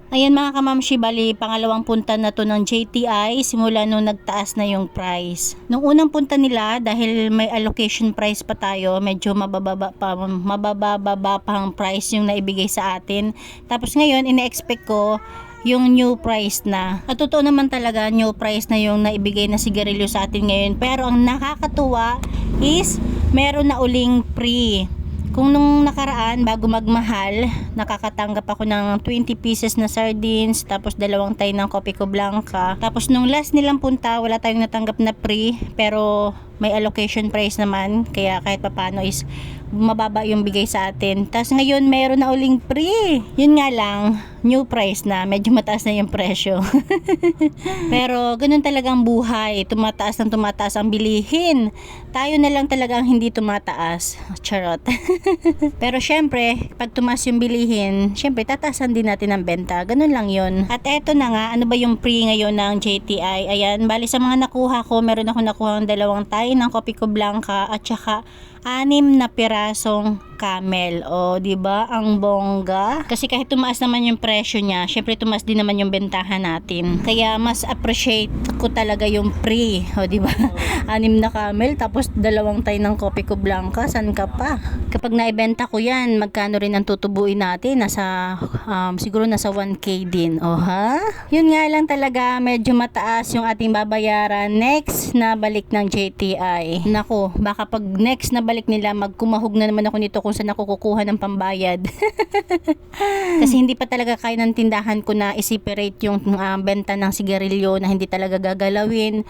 Ayan mga kamamshi, bali pangalawang punta na to ng JTI simula nung nagtaas na yung price. Nung unang punta nila, dahil may allocation price pa tayo, medyo mabababa pa ang price yung naibigay sa atin. Tapos ngayon, ine-expect ko yung new price na. At totoo naman talaga, new price na yung naibigay na sigarilyo sa atin ngayon. Pero ang nakakatuwa is meron na uling free. Kung nung nakaraan, bago magmahal, nakakatanggap ako ng 20 pieces na sardines, tapos dalawang tay ng Copico Blanca. Tapos nung last nilang punta, wala tayong natanggap na free, pero may allocation price naman, kaya kahit papano is mababa yung bigay sa atin. Tapos ngayon, meron na uling free. Yun nga lang, new price na, medyo mataas na yung presyo. Pero ganun talagang buhay, tumataas ng tumataas ang bilihin. Tayo na lang talaga ang hindi tumataas. Charot. Pero syempre, pag tumaas yung bilihin, syempre tataasan din natin ang benta. Ganun lang yun. At eto na nga, ano ba yung free ngayon ng JTI? Ayan, bali sa mga nakuha ko, meron ako nakuha ng dalawang tayo ng Copico Blanca at saka 6 na pirasong camel. O, di ba? Ang bongga. Kasi kahit tumaas naman yung presyo niya, syempre tumaas din naman yung bentahan natin. Kaya mas appreciate ko talaga yung free. O, di ba? 6 na camel, tapos dalawang tay ng Copico Blanca. San ka pa? Kapag naibenta ko yan, magkano rin ang tutubuin natin? Nasa, siguro nasa 1K din. O, ha? Yun nga lang talaga, medyo mataas yung ating babayaran next na balik ng JTI. Nako, baka pag next na balik nila, magkumahog na naman ako nito kung saan ako kukuha ng pambayad. Kasi hindi pa talaga kaya ng tindahan ko na i-separate yung benta ng sigarilyo na hindi talaga gagalawin.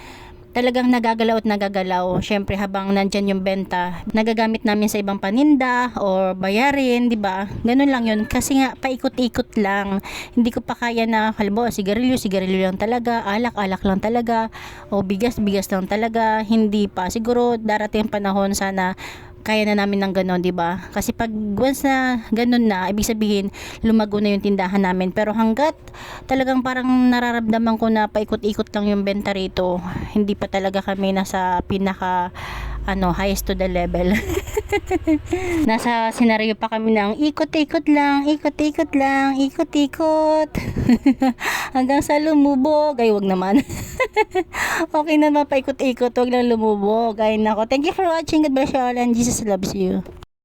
Talagang nagagalaw at nagagalaw. Syempre habang nandyan yung benta, nagagamit namin sa ibang paninda or bayarin, di ba? Ganun lang yun. Kasi nga paikot-ikot lang. Hindi ko pa kaya na halimbawa sigarilyo lang talaga, alak lang talaga, o bigas lang talaga. Hindi pa. Siguro darating panahon sana kaya na namin ng ganon, di ba? Kasi pag once na ganon na, ibig sabihin lumago na yung tindahan namin. Pero hanggat talagang parang nararamdaman ko na paikot-ikot lang yung benta rito, hindi pa talaga kami nasa pinaka highest to the level. Nasa senaryo pa kami ng ikot-ikot lang, ikot-ikot hanggang sa lumubog. Ay, wag naman. Okay na, paikot-ikot, wag lang lumubog. Ay nako, thank you for watching. God bless you all and Jesus loves you.